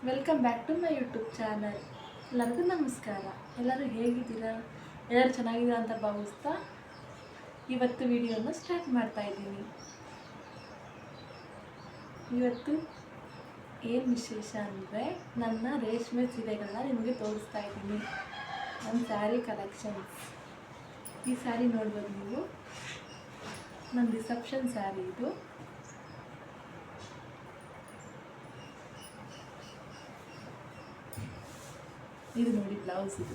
Welcome back to my YouTube channel. ಎಲ್ಲರಿಗೂ ನಮಸ್ಕಾರ. ಎಲ್ಲರೂ ಹೇಗಿದ್ದೀರಾ? ಎಲ್ಲರೂ ಚೆನ್ನಾಗಿದ್ದೀರಾ ಅಂತ ಭಾವಿಸ್ತಾ ಇವತ್ತು ವಿಡಿಯೋನ ಸ್ಟಾರ್ಟ್ ಮಾಡ್ತಾ ಇದ್ದೀನಿ. ಇವತ್ತು ಏನು ವಿಶೇಷ ಅಂದರೆ ನನ್ನ ರೇಷ್ಮೆ ಸೀರೆಗಳನ್ನ ನಿಮಗೆ ತೋರಿಸ್ತಾ ಇದ್ದೀನಿ. ನನ್ನ ಸ್ಯಾರಿ ಕಲೆಕ್ಷನ್ಸ್. ಈ ಸ್ಯಾರಿ ನೋಡ್ಬೋದು ನೀವು, ನನ್ನ ರಿಸೆಪ್ಷನ್ ಸ್ಯಾರಿ ಇದು. ಇದು ನೋಡಿ ಬ್ಲೌಸ್, ಇದು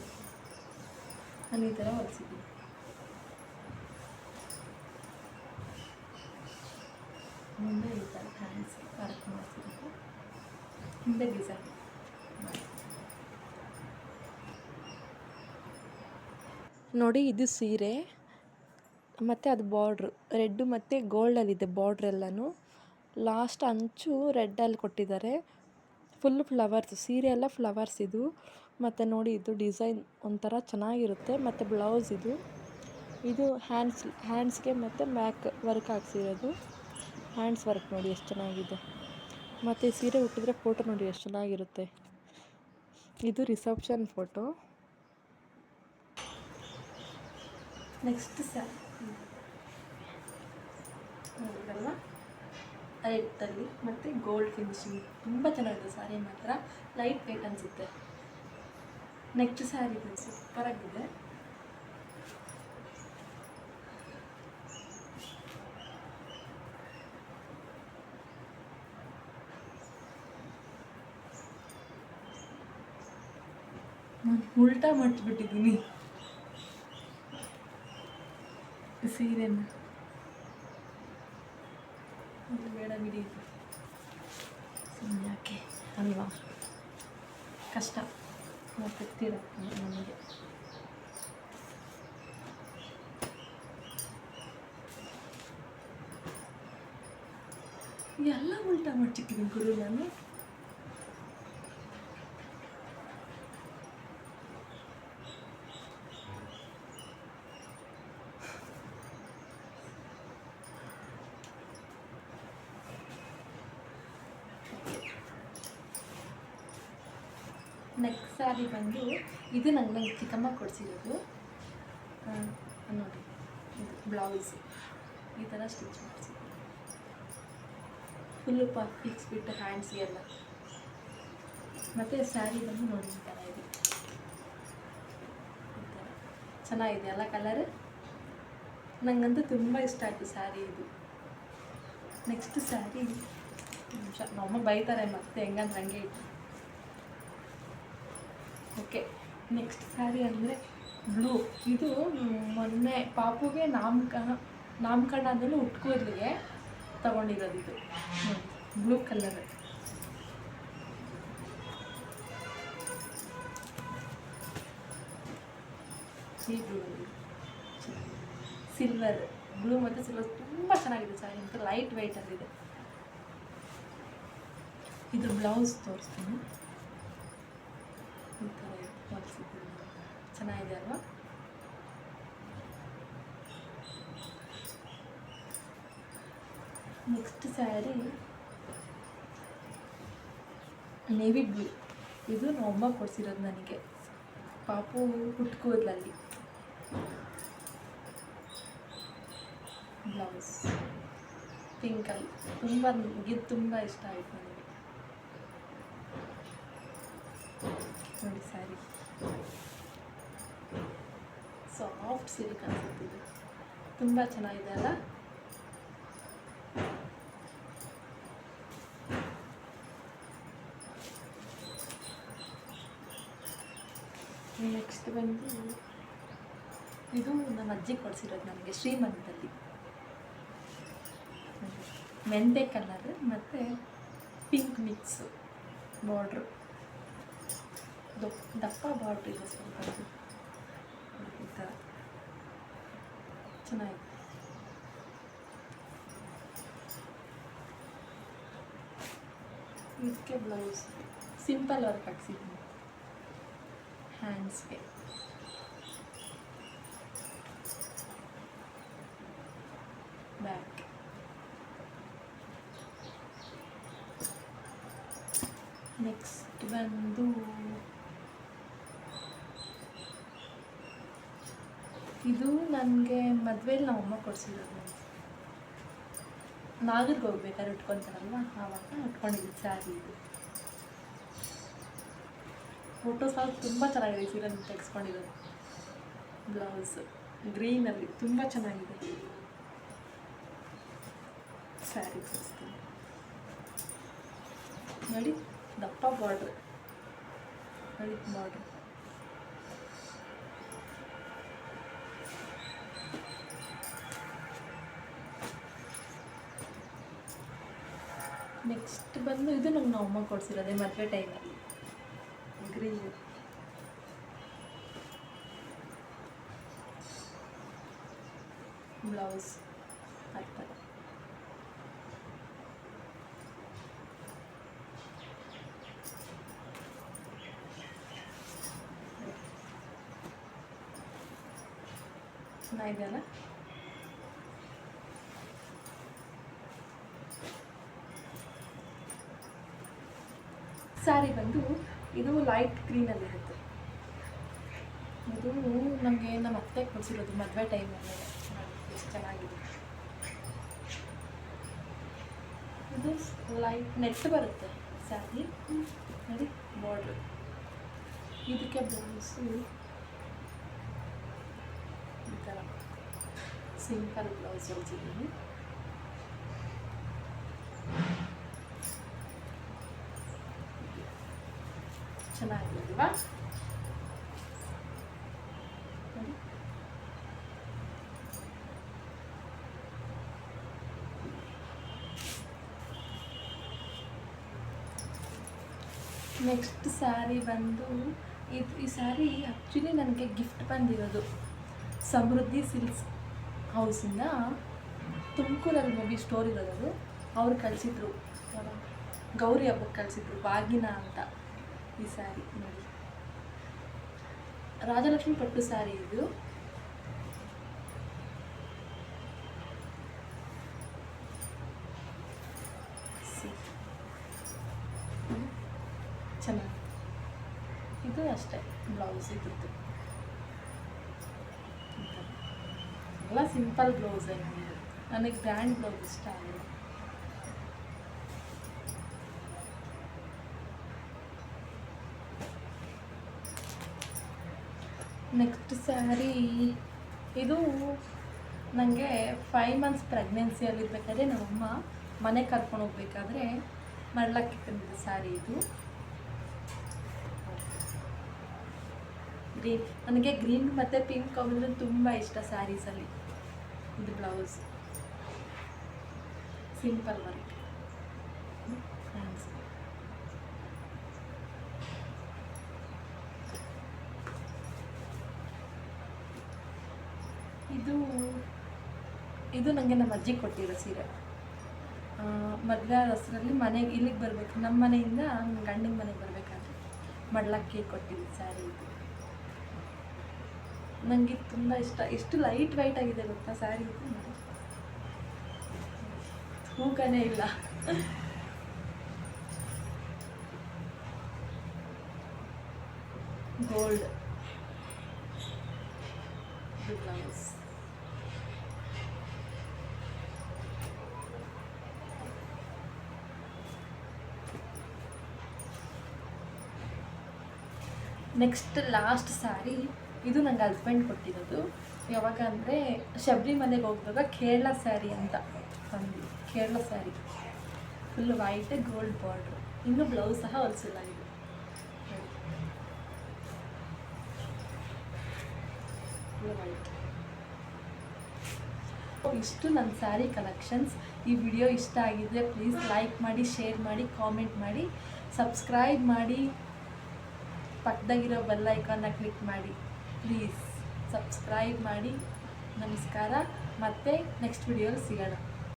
ನಾನು ಈ ಥರ ಹೊಲಿಸಿದ್ದೀನಿ. ಮುಂದೆ ಈ ಥರ ಹ್ಯಾಂಡ್ಸ್ ವರ್ಕ್ ಮಾಡಿಸಿರೋದು, ಹಿಂದೆ ಡಿಸೈನ್. ನೋಡಿ, ಇದು ಸೀರೆ ಮತ್ತು ಅದು ಬಾರ್ಡ್ರು ರೆಡ್ಡು ಮತ್ತು ಗೋಲ್ಡಲ್ಲಿದೆ. ಬಾರ್ಡ್ರೆಲ್ಲನೂ ಲಾಸ್ಟ್ ಅಂಚು ರೆಡ್ಡಲ್ಲಿ ಕೊಟ್ಟಿದ್ದಾರೆ. ಫುಲ್ ಫ್ಲವರ್ಸ್, ಸೀರೆ ಎಲ್ಲ ಫ್ಲವರ್ಸ್ ಇದು. ಮತ್ತು ನೋಡಿ, ಇದು ಡಿಸೈನ್ ಒಂಥರ ಚೆನ್ನಾಗಿರುತ್ತೆ. ಮತ್ತು ಬ್ಲೌಸ್ ಇದು ಹ್ಯಾಂಡ್ಸ್ಗೆ ಮತ್ತು ಬ್ಯಾಕ್ ವರ್ಕ್ ಹಾಕ್ಸಿರೋದು. ಹ್ಯಾಂಡ್ಸ್ ವರ್ಕ್ ನೋಡಿ ಎಷ್ಟು ಚೆನ್ನಾಗಿದೆ. ಮತ್ತು ಸೀರೆ ಉಟ್ಟಿದ್ರೆ ಫೋಟೋ ನೋಡಿ ಎಷ್ಟು ಚೆನ್ನಾಗಿರುತ್ತೆ. ಇದು ರಿಸೆಪ್ಷನ್ ಫೋಟೋ. ನೆಕ್ಸ್ಟ್ ಸ್ಯಾರಿ ನೋಡಿದ್ರಲ್ವ, ರೆಡ್ಡಲ್ಲಿ ಮತ್ತು ಗೋಲ್ಡ್ ಫಿನಿಶಿಂಗ್ ತುಂಬ ಚೆನ್ನಾಗಿದೆ. ಸ್ಯಾರಿ ಮಾತ್ರ ಲೈಟ್ ವೇಟ್ ಅನಿಸುತ್ತೆ. ನೆಕ್ಸ್ಟ್ ಸ್ಯಾರಿ ಸೂಪರಾಗಿದೆ. ನಾನು ಉಲ್ಟಾ ಮಾಡಿಬಿಟ್ಟಿದ್ದೀನಿ ಸೀರೆನ. ಬೇಡ ಬಿಡಿ, ಯಾಕೆ ಅಲ್ವಾ, ಕಷ್ಟ ಗೊತ್ತಿರತ್ತೆ ನಮಗೆ. ಎಲ್ಲ ಉಲ್ಟಾ ಮಾಡ್ಚಿಕ್ಕಿದ್ದೀನಿ ಗುರು ನಾನು. ನೆಕ್ಸ್ಟ್ ಸ್ಯಾರಿ ಬಂದು ಇದು ನಂಗೆ ಚಿಕ್ಕಮ್ಮ ಕೊಡಿಸಿರೋದು. ನೋಡಿ, ಇದು ಬ್ಲೌಸ್ ಈ ಥರ ಸ್ಟಿಚ್ ಮಾಡಿಸಿದ್ದು, ಫುಲ್ಲು ಫಿಕ್ಸ್ ಬಿಟ್ಟು ಹ್ಯಾಂಡ್ಸ್ಗೆಲ್ಲ. ಮತ್ತು ಸ್ಯಾರಿ ಬಂದು ನೋಡಿ ಈ ಥರ ಇದೆ. ಈ ಥರ ಚೆನ್ನಾಗಿದೆ ಅಲ್ಲ ಕಲರ್. ನನಗಂತೂ ತುಂಬ ಇಷ್ಟ ಆಯಿತು ಸ್ಯಾರಿ ಇದು. ನೆಕ್ಸ್ಟ್ ಸ್ಯಾರಿ ನಿಮಿಷ, ನಮ್ಮಮ್ಮ ಬೈತಾರೆ ಮತ್ತೆ ಹೆಂಗಂದ್ರೆ ಹಂಗೆ ಇಟ್ಟು. ಓಕೆ, ನೆಕ್ಸ್ಟ್ ಸ್ಯಾರಿ ಅಂದರೆ ಬ್ಲೂ. ಇದು ಮೊನ್ನೆ ಪಾಪುಗೆ ನಾಮಕರಣ ಆದಮೇಲೆ ಉಟ್ಕೋದ್ರಿಗೆ ತಗೊಂಡಿರೋದು. ಇದು ಬ್ಲೂ ಕಲರ್. ಈ ಬ್ಲೂ ಸಿಲ್ವರ್, ಬ್ಲೂ ಮತ್ತು ಸಿಲ್ವರ್ ತುಂಬ ಚೆನ್ನಾಗಿದೆ ಸ್ಯಾರಿ. ಮತ್ತು ಲೈಟ್ ವೆಯ್ಟಲ್ಲಿದೆ. ಇದು ಬ್ಲೌಸ್ ತೋರಿಸ್ತೀನಿ. ಈ ಥರ ಹೊಲಿಸಿದ್ದೀನಿ, ಚೆನ್ನಾಗಿದೆ ಅಲ್ವಾ. Next sari navy blue. ಇದು ನಮ್ಮಮ್ಮ ಕೊಡಿಸಿರೋದು ನನಗೆ, ಪಾಪು ಹುಟ್ಕೋದ್ಲಲ್ಲಿ. ಬ್ಲೌಸ್ ಪಿಂಕಲ್ಲಿ ಇದು ತುಂಬ ಇಷ್ಟ ಆಯಿತು ನನಗೆ. ನೋಡಿ ಸ್ಯಾರಿ ಸಾಫ್ಟ್ ಸಿಲ್ಕ್ ಅನಿಸುತ್ತಿದೆ, ತುಂಬ ಚೆನ್ನಾಗಿದೆ ಅಲ್ಲ. ನೆಕ್ಸ್ಟ್ ಬಂದು ಇದು ನಮ್ಮ ಅಜ್ಜಿ ಕೊಡಿಸಿರೋದು ನನಗೆ ಶ್ರೀಮಂತದಲ್ಲಿ. ಮೆಂತೆ ಕಲರ್ ಮತ್ತು ಪಿಂಕ್ ಮಿಕ್ಸು ಬಾರ್ಡ್ರು. ದಪ್ಪ ಬಾರ್ಡ್ರ್ ಇದೆ ಸ್ವಲ್ಪ. ಈ ಥರ ಚೆನ್ನಾಗಿದೆ. ಇದಕ್ಕೆ ಬ್ಲೌಸ್ ಸಿಂಪಲ್ ವರ್ಕ್ ಹಾಕ್ಸಿದ್ದೀನಿ ಹ್ಯಾಂಡ್ಸ್ಗೆ. ಬ್ಯಾಕ್ ನೆಕ್ಸ್ಟ್ ಬಂದು ಇದು ನನಗೆ ಮದುವೆಯಲ್ಲಿ ನಮ್ಮ ಅಮ್ಮ ಕೊಡಿಸಿರೋದು. ನಾಗರಿಗೆ ಹೋಗ್ಬೇಕಾದ್ರೆ ಉಟ್ಕೊತಾರಲ್ವ, ಆವಾಗ ಉಟ್ಕೊಂಡಿದ್ದು ಸ್ಯಾರಿ ಇದು. ಫೋಟೋಸ್ ಆಗಿ ತುಂಬ ಚೆನ್ನಾಗಿದೆ. ಸೀರೆ ತೆಗೆಸ್ಕೊಂಡಿರೋದು. ಬ್ಲೌಸ್ ಗ್ರೀನಲ್ಲಿ ತುಂಬ ಚೆನ್ನಾಗಿದೆ. ಸ್ಯಾರಿ ತೋರಿಸ್ತೀನಿ ನೋಡಿ, ದಪ್ಪ ಬಾರ್ಡ್ರ್ ನೋಡಿ, ಬಾರ್ಡ್ರ್ ನೆಕ್ಸ್ಟ್ ಬಂದು ಇದು ನಮ್ಮ ಅಮ್ಮ ಕೊಡಿಸಿರೋದೆ ಮದುವೆ ಟೈಮಲ್ಲಿ. ಗ್ರೀನ್ ಬ್ಲೌಸ್ ಹಾಕ್ತಾರೆ. ಚೆನ್ನಾಗಿದೆಯಲ್ಲ. ಸ್ಯಾರಿ ಬಂದು ಇದು ಲೈಟ್ ಗ್ರೀನಲ್ಲಿರುತ್ತೆ. ಇದು ನಮಗೆ ನಮ್ಮ ಅತ್ತೆ ಕೊಡಿಸಿರೋದು ಮದುವೆ ಟೈಮಲ್ಲಿ. ಎಷ್ಟು ಚೆನ್ನಾಗಿದೆ. ಇದು ಲೈಟ್ ನೆಟ್ ಬರುತ್ತೆ ಸ್ಯಾರಿ ನೋಡಿ, ಬಾರ್ಡ್ರು. ಇದಕ್ಕೆ ಬ್ಲೌಸು ಈ ಥರ ಸಿಂಪಲ್ ಬ್ಲೌಸ್ ಹೊಲ್ಸಿದ್ದೀನಿ. ಚೆನ್ನಾಗಿದೆ ಅಲ್ವಾ? ನೆಕ್ಸ್ಟ್ ಸ್ಯಾರಿ ಬಂದು ಈ ಸ್ಯಾರಿ ಆ್ಯಕ್ಚುಲಿ ನನಗೆ ಗಿಫ್ಟ್ ಬಂದಿರೋದು ಸಮೃದ್ಧಿ ಸಿಲ್ಕ್ಸ್ ಹೌಸಿಂದ. ತುಮಕೂರಲ್ಲಿ ಮೇ ಬಿ ಸ್ಟೋರ್ ಇರೋದು. ಅವ್ರು ಕಳಿಸಿದ್ರು, ಗೌರಿ ಹಬ್ಬಕ್ಕೆ ಕಳಿಸಿದ್ರು, ಬಾಗಿನ ಅಂತ. ಈ ಸ್ಯಾರಿ ನೋಡಿ, ರಾಜಲಕ್ಷ್ಮಿ ಪಟ್ಟು ಸ್ಯಾರಿ ಇದು. ಚೆನ್ನಾಗಿ ಇದು ಅಷ್ಟೇ ಬ್ಲೌಸ್ ಇದ್ದು. ಎಲ್ಲ ಸಿಂಪಲ್ ಬ್ಲೌಸ್ ನನಗೆ ಗ್ರ್ಯಾಂಡ್ ಬ್ಲೌಸ್ ಇಷ್ಟ ಆಗಿದೆ. ನೆಕ್ಸ್ಟ್ ಸ್ಯಾರಿ ಇದು ನನಗೆ 5 ಮಂತ್ಸ್ ಪ್ರೆಗ್ನೆನ್ಸಿಯಲ್ಲಿರ್ಬೇಕಾದ್ರೆ ನಮ್ಮಮ್ಮ ಮನೆ ಕರ್ಕೊಂಡು ಹೋಗ್ಬೇಕಾದ್ರೆ ಮಡ್ಲಕ್ಕೆ ತಂದಿದ್ದು ಸ್ಯಾರಿ ಇದು. ಗ್ರೀನ್, ನನಗೆ ಗ್ರೀನ್ ಮತ್ತು ಪಿಂಕ್ ಕಾಂಬಿನೇಷನ್ ತುಂಬ ಇಷ್ಟ ಸ್ಯಾರೀಸಲ್ಲಿ. ಇದು ಬ್ಲೌಸ್ ಸಿಂಪಲ್ ವರ್ಕ್ ಹ್ಯಾಂಡ್ಸ್. ಇದು ನನಗೆ ನಮ್ಮ ಅಜ್ಜಿ ಕೊಟ್ಟಿರೋ ಸೀರೆ. ಮದುವೆ ಹೆಸರಲ್ಲಿ ಮನೆಗೆ ಇಲ್ಲಿಗೆ ಬರಬೇಕು, ನಮ್ಮ ಮನೆಯಿಂದ ನನ್ನ ಗಂಡಿನ ಮನೆಗೆ ಬರಬೇಕಾದ್ರೆ ಮಡ್ಲಕ್ಕಿ ಕೊಟ್ಟಿದ್ದು ಸ್ಯಾರಿ ಇದು. ನನಗೆ ತುಂಬ ಇಷ್ಟ. ಎಷ್ಟು ಲೈಟ್ ವೈಟ್ ಆಗಿದೆ ಗೊತ್ತಾ ಸ್ಯಾರಿ ಇದು. ತೂಕನೇ ಇಲ್ಲ. Gold blouse. Next last sari ಇದು ನಂಗೆ ಹಸ್ಬೆಂಡ್ ಕೊಟ್ಟಿರೋದು. ಯಾವಾಗ ಅಂದರೆ ಶಬರಿಮಲೆಗೆ ಹೋಗುವಾಗ ಕೇರಳ ಸ್ಯಾರಿ ಅಂತ ತಂದು, Kerala sari full white gold border. ಇನ್ನೂ ಬ್ಲೌಸ್ ಸಹ ಹೊಲಿಸಿಲ್ಲ ಇದು. ವೈಟ್. ಇಷ್ಟು ನನ್ನ ಸ್ಯಾರಿ ಕಲೆಕ್ಷನ್ಸ್. ಈ ವಿಡಿಯೋ ಇಷ್ಟ ಆಗಿದ್ದರೆ ಪ್ಲೀಸ್ ಲೈಕ್ ಮಾಡಿ, ಶೇರ್ ಮಾಡಿ, ಕಾಮೆಂಟ್ ಮಾಡಿ, ಸಬ್ಸ್ಕ್ರೈಬ್ ಮಾಡಿ, ಪಕ್ಕದಾಗಿರೋ ಬೆಲ್ ಐಕಾನ್ನ ಕ್ಲಿಕ್ ಮಾಡಿ. ಪ್ಲೀಸ್ ಸಬ್ಸ್ಕ್ರೈಬ್ ಮಾಡಿ. ನಮಸ್ಕಾರ. ಮತ್ತೆ ನೆಕ್ಸ್ಟ್ ವಿಡಿಯೋಲಿ ಸಿಗೋಣ.